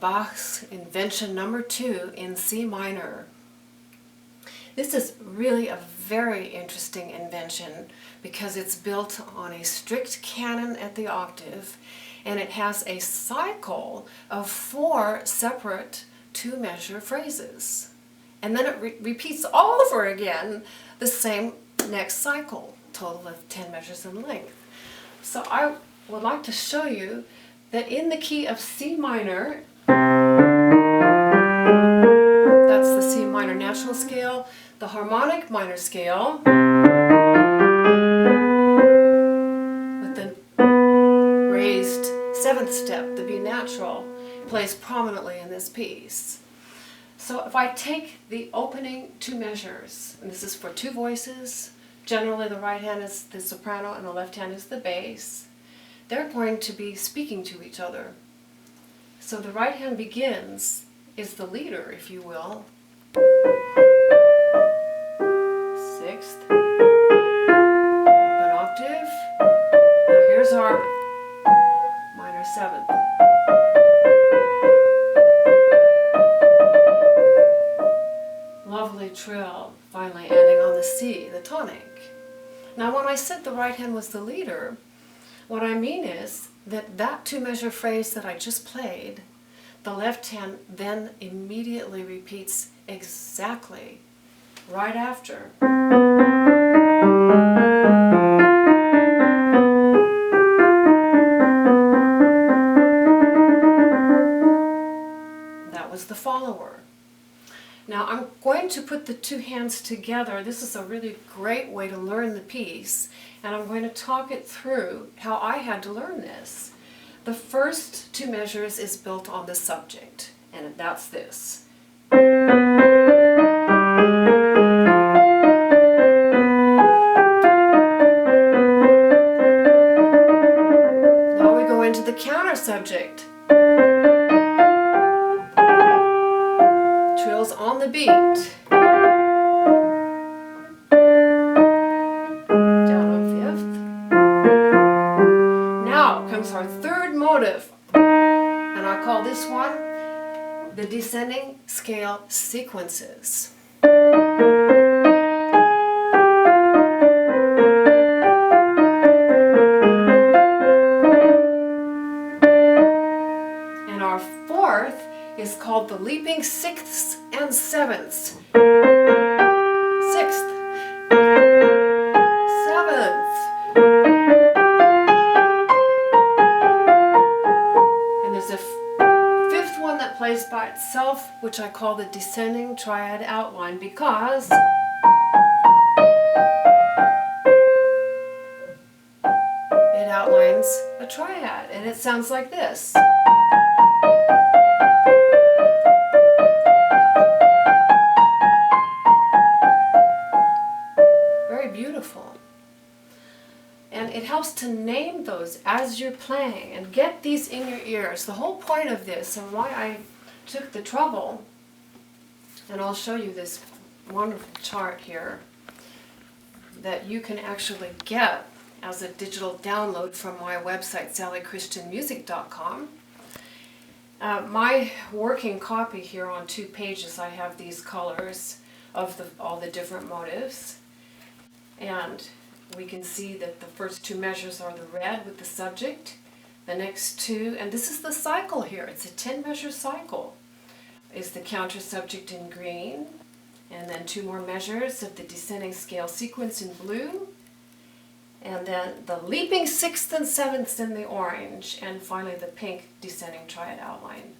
Bach's Invention number 2 in C minor. This is really a very interesting invention because it's built on a strict canon at the octave, and it has a cycle of 4 separate 2-measure phrases. And then it repeats all over again the same next cycle, total of 10 measures in length. So I would like to show you that in the key of C minor, that's the C minor natural scale, the harmonic minor scale, with the raised 7th step, the B natural, plays prominently in this piece. So if I take the opening 2 measures, and this is for 2 voices, generally the right hand is the soprano and the left hand is the bass, they're going to be speaking to each other. So the right hand begins, is the leader, if you will, 6th, up an octave. Now here's our minor 7th. Lovely trill, finally ending on the C, the tonic. Now when I said the right hand was the leader, what I mean is that that 2-measure phrase that I just played, the left hand then immediately repeats exactly right after. That was the follower. Now I'm going to put the 2 hands together. This is a really great way to learn the piece, and I'm going to talk it through how I had to learn this. The first 2 measures is built on the subject, and that's this. Now we go into the counter subject. Trills on the beat. Down on 5th. Now comes our 3rd motive, and I call this one the descending scale sequences. And our 4th is called the leaping 6ths and 7ths. 6th, 7th, and there's a 5th one that plays by itself, which I call the descending triad outline, because it outlines a triad, and it sounds like this. Beautiful. And it helps to name those as you're playing and get these in your ears. The whole point of this, and why I took the trouble, and I'll show you this wonderful chart here that you can actually get as a digital download from my website, sallychristianmusic.com. My working copy here on 2 pages, I have these colors of all the different motives. And we can see that the first 2 measures are the red with the subject. The next 2, and this is the cycle here, it's a 10-measure cycle, is the counter subject in green, and then 2 more measures of the descending scale sequence in blue, and then the leaping 6th and 7th in the orange, and finally the pink descending triad outline.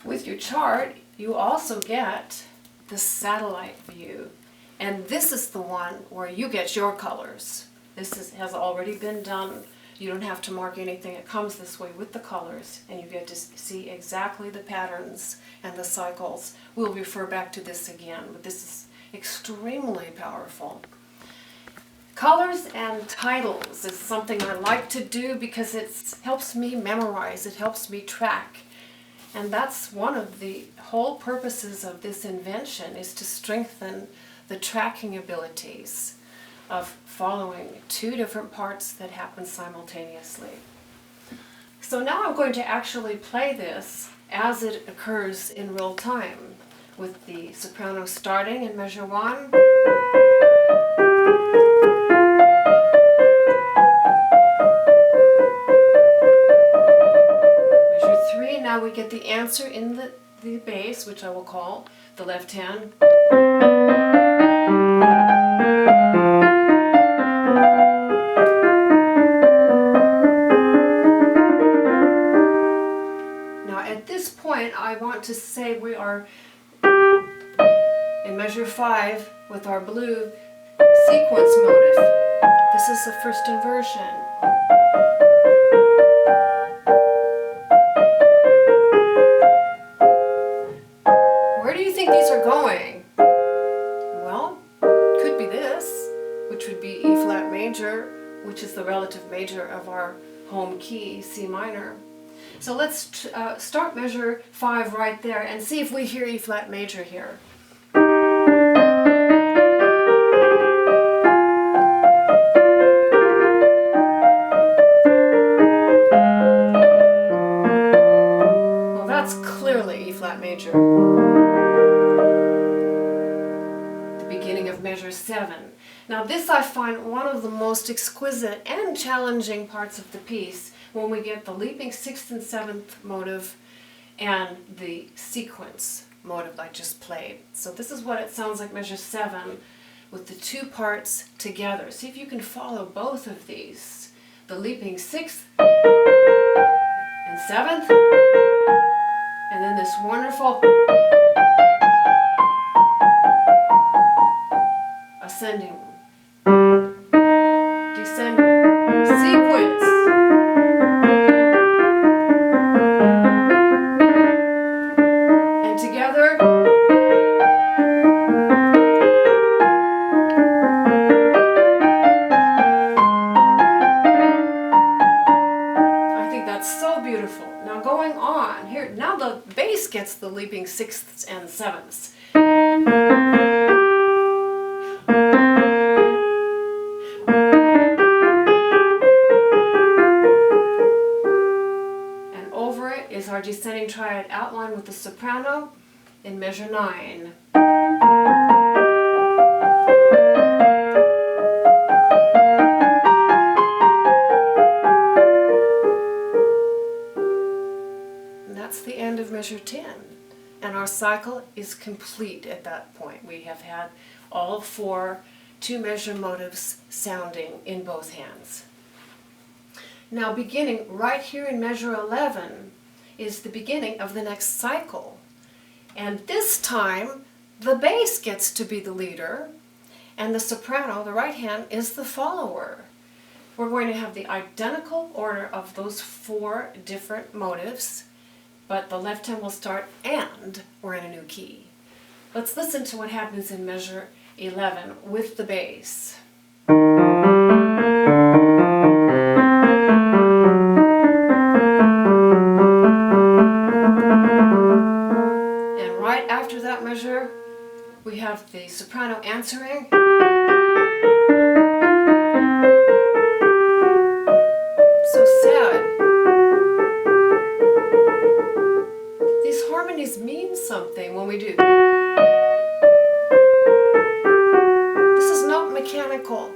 With your chart, you also get the satellite view. And this is the one where you get your colors. This has already been done. You don't have to mark anything. It comes this way with the colors, and you get to see exactly the patterns and the cycles. We'll refer back to this again, but this is extremely powerful. Colors and titles is something I like to do because it helps me memorize, it helps me track. And that's one of the whole purposes of this invention, is to strengthen the tracking abilities of following 2 different parts that happen simultaneously. So now I'm going to actually play this as it occurs in real time, with the soprano starting in measure 1. Measure 3, now we get the answer in the bass, which I will call the left hand. At this point, I want to say we are in measure 5 with our blue sequence motive. This is the first inversion. Where do you think these are going? Well, could be this, which would be E flat major, which is the relative major of our home key, C minor. So let's start measure 5 right there and see if we hear E flat major here. Well, that's clearly E flat major. The beginning of measure 7. Now this I find one of the most exquisite and challenging parts of the piece, when we get the leaping 6th and 7th motive and the sequence motive I just played. So this is what it sounds like measure 7 with the two parts together. See if you can follow both of these. The leaping 6th and 7th, and then this wonderful ascending, descending sequence. Now the bass gets the leaping 6ths and 7ths. And over it is our descending triad outline with the soprano in measure 9. The end of measure 10, and our cycle is complete at that point. We have had all 4 2-measure motives sounding in both hands. Now beginning right here in measure 11 is the beginning of the next cycle, and this time the bass gets to be the leader and the soprano, the right hand, is the follower. We're going to have the identical order of those 4 different motives, but the left hand will start and we're in a new key. Let's listen to what happens in measure 11 with the bass. And right after that measure, we have the soprano answering. So sad. Harmonies mean something when we do. This is not mechanical.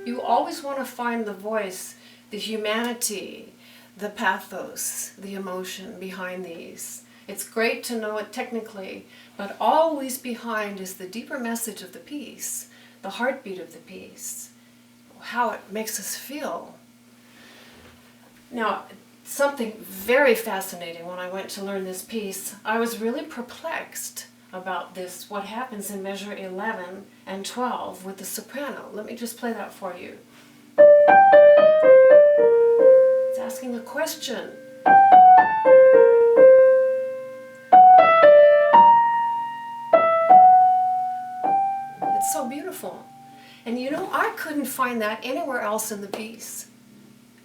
You always want to find the voice, the humanity, the pathos, the emotion behind these. It's great to know it technically, but always behind is the deeper message of the piece, the heartbeat of the piece, how it makes us feel. Now, something very fascinating when I went to learn this piece, I was really perplexed about this, what happens in measure 11 and 12 with the soprano. Let me just play that for you. It's asking a question. It's so beautiful. And you know, I couldn't find that anywhere else in the piece.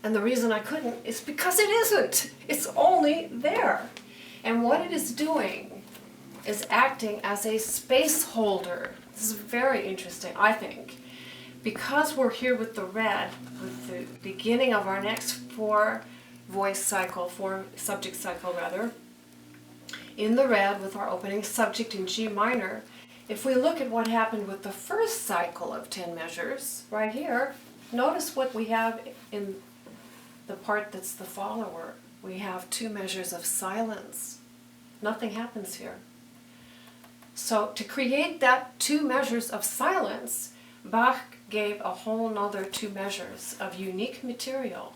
And the reason I couldn't is because it isn't. It's only there. And what it is doing is acting as a space holder. This is very interesting, I think. Because we're here with the red, with the beginning of our next 4 voice cycle, subject cycle rather, in the red with our opening subject in G minor. If we look at what happened with the first cycle of 10 measures, right here, notice what we have in the part that's the follower. We have 2 measures of silence. Nothing happens here. So to create that 2 measures of silence, Bach gave a whole nother 2 measures of unique material,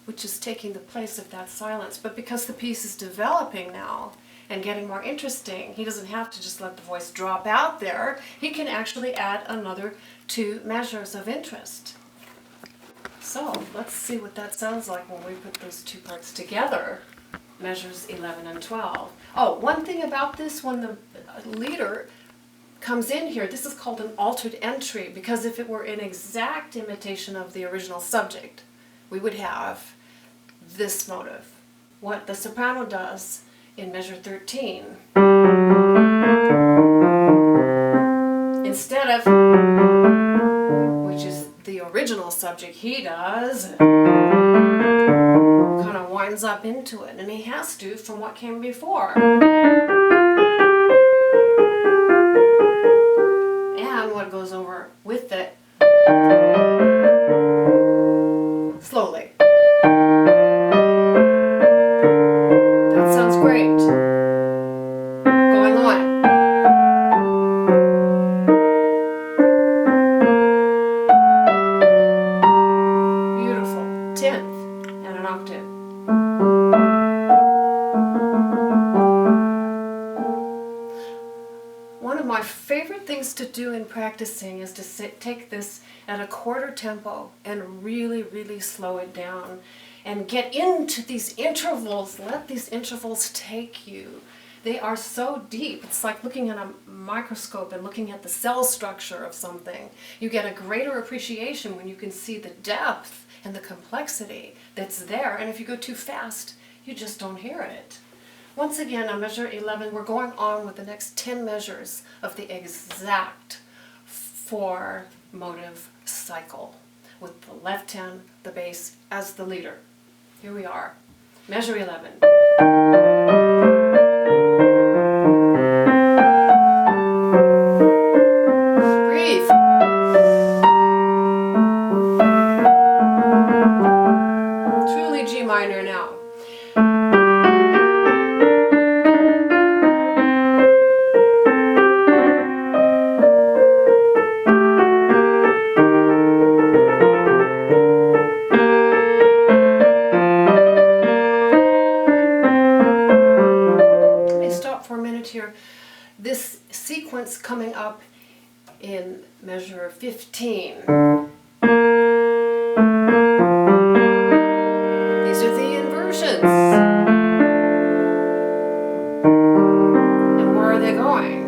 which is taking the place of that silence. But because the piece is developing now and getting more interesting, he doesn't have to just let the voice drop out there. He can actually add another 2 measures of interest. So let's see what that sounds like when we put those 2 parts together, measures 11 and 12. Oh, one thing about this, when the leader comes in here, this is called an altered entry, because if it were an exact imitation of the original subject, we would have this motive. What the soprano does in measure 13, instead of, which is the original subject, he does, kind of winds up into it, and he has to from what came before. And what goes over with it, slowly. That sounds great. Going on. Beautiful. 10th and an octave. One of my favorite things to do in practicing is to take this at a quarter tempo and really, really slow it down and get into these intervals. Let these intervals take you. They are so deep. It's like looking at a microscope and looking at the cell structure of something. You get a greater appreciation when you can see the depth and the complexity that's there. And if you go too fast, you just don't hear it. Once again, on measure 11, we're going on with the next 10 measures of the exact 4 motive cycle, with the left 10, the bass, as the leader. Here we are. Measure 11. Breathe. Truly G minor now. Here, this sequence coming up in measure 15. These are the inversions. And where are they going?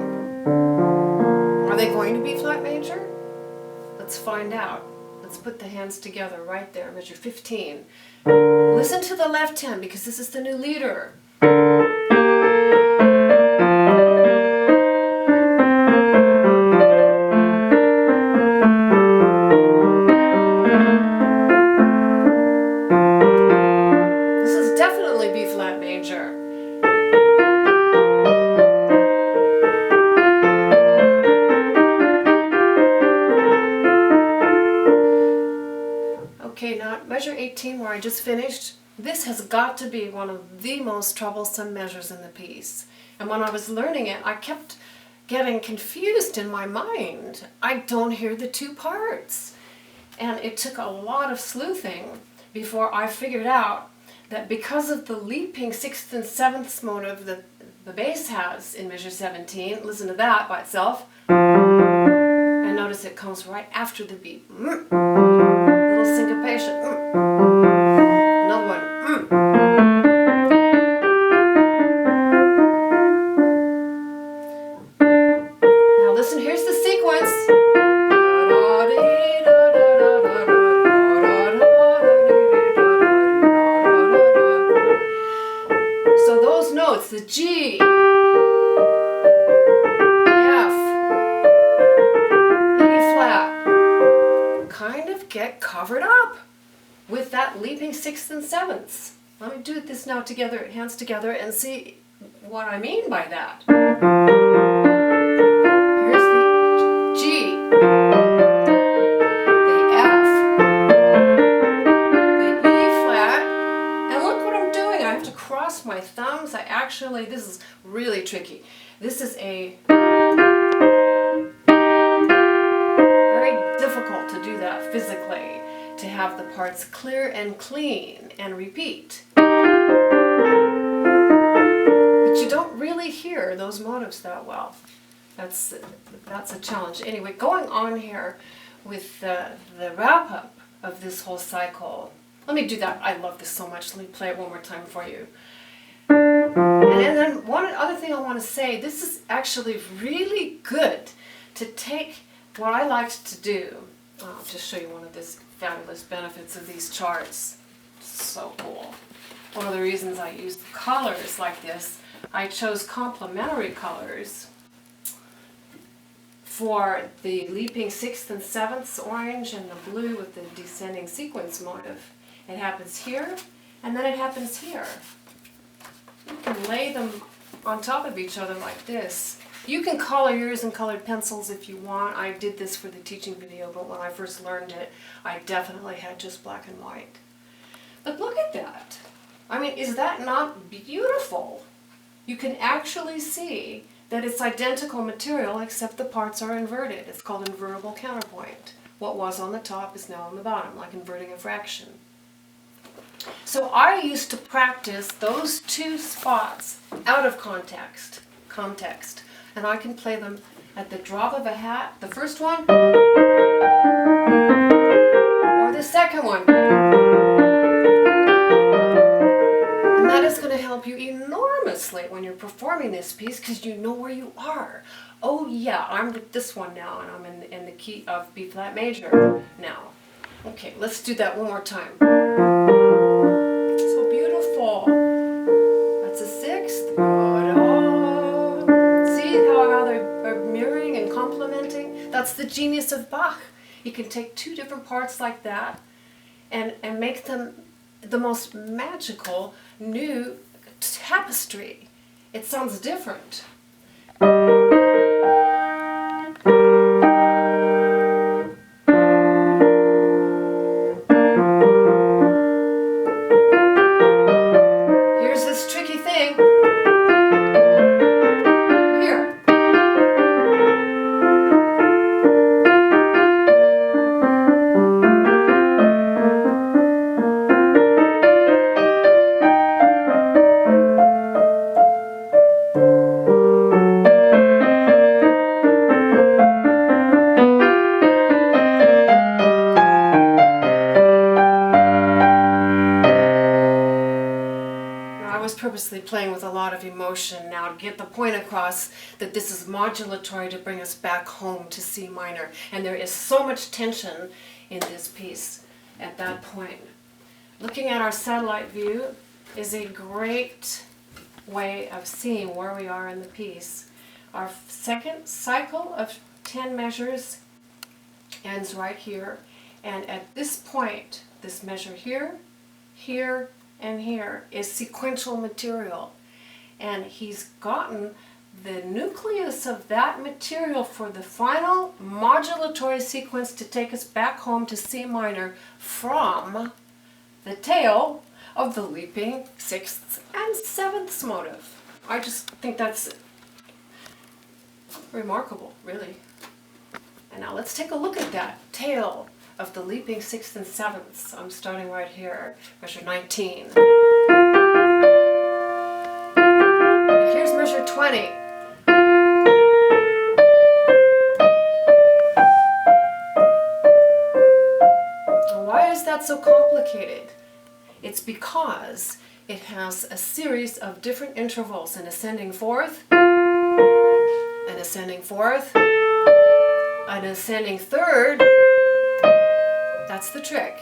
Are they going to B flat major? Let's find out. Let's put the hands together right there, measure 15. Listen to the left hand because this is the new leader. Okay, now measure 18 where I just finished, this has got to be one of the most troublesome measures in the piece. And when I was learning it, I kept getting confused in my mind. I don't hear the 2 parts. And it took a lot of sleuthing before I figured out that because of the leaping 6th and 7th motive that the bass has in measure 17, listen to that by itself, and notice it comes right after the beat. Little syncopation. Another one. Now listen, here's the sequence. So those notes, the G, F, E flat, kind of get covered up with that leaping 6th and 7th. Let me do this now together, hands together, and see what I mean by that. Here's the G, the F, the E flat, and look what I'm doing. I have to cross my thumbs. This is really tricky. This is a very difficult to do that physically, to have the parts clear and clean and repeat. But you don't really hear those motives that well. That's a challenge. Anyway, going on here with the wrap-up of this whole cycle. Let me do that. I love this so much. Let me play it one more time for you. And then one other thing I want to say, this is actually really good to take what I liked to do. I'll just show you one of the fabulous benefits of these charts. So cool. One of the reasons I use colors like this, I chose complementary colors for the leaping 6th and 7th orange and the blue with the descending sequence motive. It happens here, and then it happens here. You can lay them on top of each other like this. You can color yours in colored pencils if you want. I did this for the teaching video, but when I first learned it, I definitely had just black and white. But look at that. I mean, is that not beautiful? You can actually see that it's identical material except the parts are inverted. It's called invertible counterpoint. What was on the top is now on the bottom, like inverting a fraction. So I used to practice those two spots out of context, and I can play them at the drop of a hat, the first one, or the second one. And that is going to help you enormously when you're performing this piece, because you know where you are. Oh yeah, I'm with this one now, and I'm in the key of B flat major now. Okay, let's do that one more time. So beautiful. That's a 6th. Good. Oh. See how they're mirroring and complementing? That's the genius of Bach. You can take two different parts like that and make them the most magical new tapestry. It sounds different. Purposely playing with a lot of emotion now to get the point across that this is modulatory to bring us back home to C minor. And there is so much tension in this piece at that point. Looking at our satellite view is a great way of seeing where we are in the piece. Our second cycle of 10 measures ends right here. And at this point, this measure here, here, and here is sequential material, and he's gotten the nucleus of that material for the final modulatory sequence to take us back home to C minor from the tail of the leaping 6th and 7th motive. I just think that's remarkable, really. And now let's take a look at that tail of the leaping 6th and 7th. I'm starting right here, measure 19. And here's measure 20. And why is that so complicated? It's because it has a series of different intervals, an ascending 4th, an ascending 4th, an ascending 3rd. That's the trick.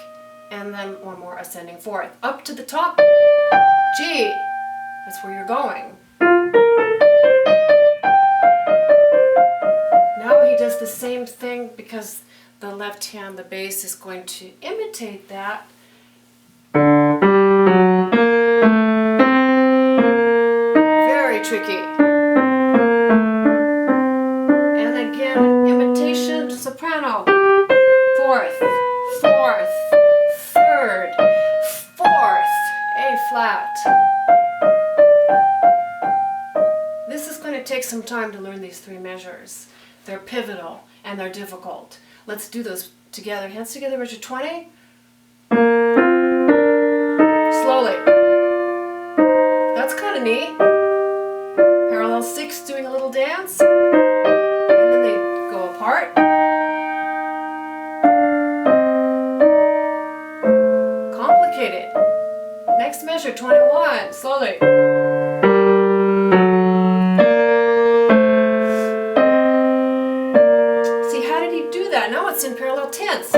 And then one more ascending 4th. Up to the top, G. That's where you're going. Now he does the same thing because the left hand, the bass, is going to imitate that. tricky. And again, imitation soprano. Fourth, fourth, third, fourth, A flat. This is going to take some time to learn these three measures. They're pivotal and they're difficult. Let's do those together. Hands together, measure 20. Slowly. That's kind of neat. Parallel 6 doing a little dance. And then they go apart. Complicated. Next measure, 21. Slowly. See, how did he do that? Now it's in parallel 10ths.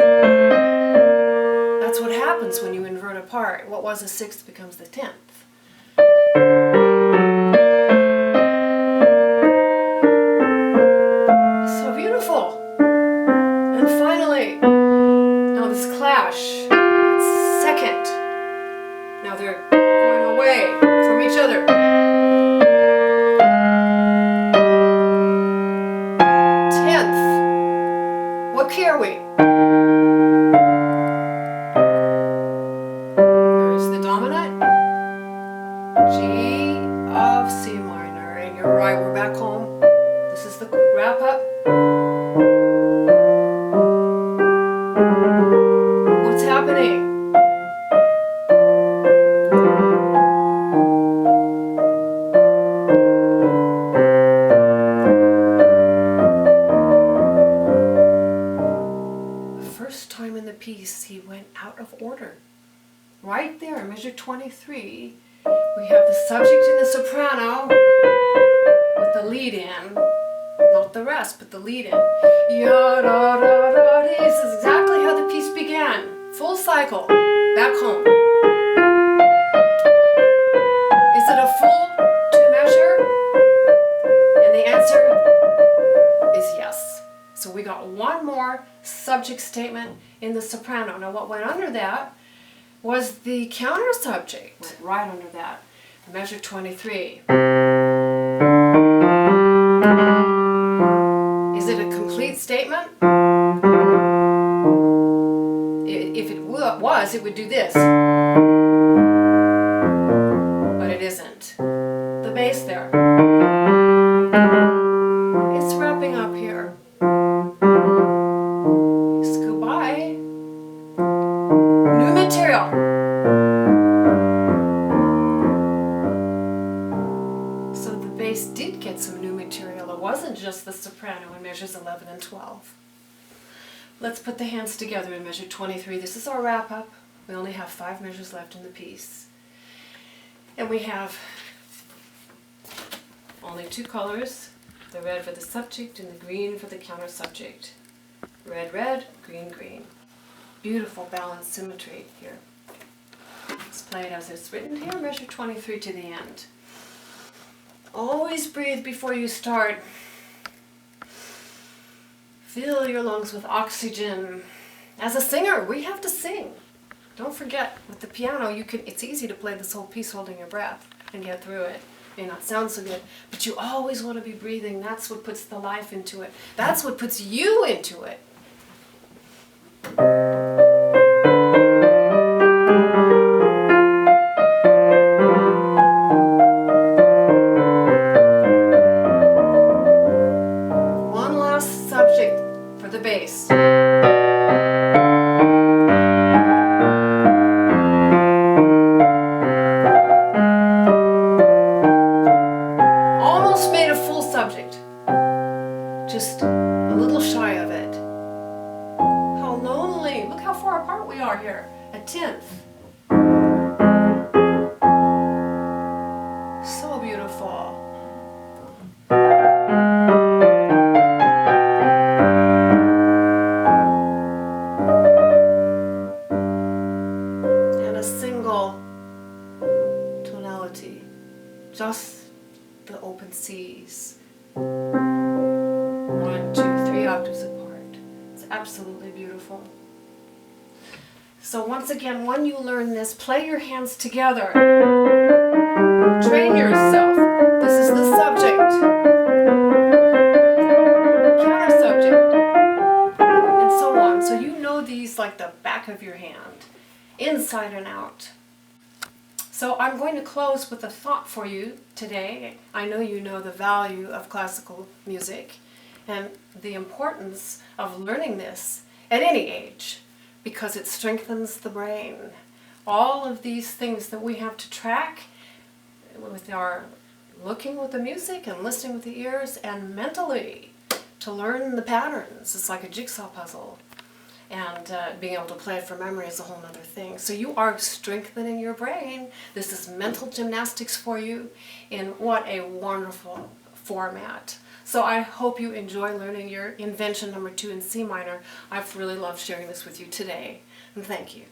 That's what happens when you invert apart. What was a 6th becomes the 10th. So beautiful. And finally, now this clash. It's second. Now they're going away from each other. 10th. What key are we? There's the dominant. G of C minor. And you're right, we're back home. This is the wrap up. What's happening? Time in the piece he went out of order. Right there, measure 23, we have the subject in the soprano with the lead in, not the rest, but the lead in. Ya-da-da-da-dee. This is exactly how the piece began. Full cycle, back home. Is it a full 2 measure? And the answer is yes. So we got one more subject statement in the soprano. Now what went under that was the counter subject. Went right under that. Measure 23. Is it a complete statement? If it was, it would do this. But it isn't. The bass there. It's wrapping up here. Goodbye. New material. So the bass did get some new material. It wasn't just the soprano in measures 11 and 12. Let's put the hands together in measure 23. This is our wrap up. We only have 5 measures left in the piece. And we have only 2 colors. The red for the subject and the green for the counter subject. Red, red, green, green. Beautiful balanced symmetry here. Let's play it as it's written here, measure 23 to the end. Always breathe before you start. Fill your lungs with oxygen. As a singer, we have to sing. Don't forget, with the piano, it's easy to play this whole piece holding your breath and get through it. May not sound so good, but you always want to be breathing. That's what puts the life into it. That's what puts you into it. One last subject for the bass. Almost made a full subject. Just a little shy of it. How lonely. Look how far apart we are here. A 10th. So beautiful. And a single tonality. Just the open C's. 1, 2, 3 octaves apart. It's absolutely beautiful. So once again, when you learn this, play your hands together. Train yourself. This is the know these like the back of your hand, inside and out. So I'm going to close with a thought for you today. I know you know the value of classical music and the importance of learning this at any age because it strengthens the brain. All of these things that we have to track with our looking with the music and listening with the ears and mentally to learn the patterns. It's like a jigsaw puzzle. And being able to play it from memory is a whole other thing. So you are strengthening your brain. This is mental gymnastics for you in what a wonderful format. So I hope you enjoy learning your Invention number 2 in C minor. I've really loved sharing this with you today. And thank you.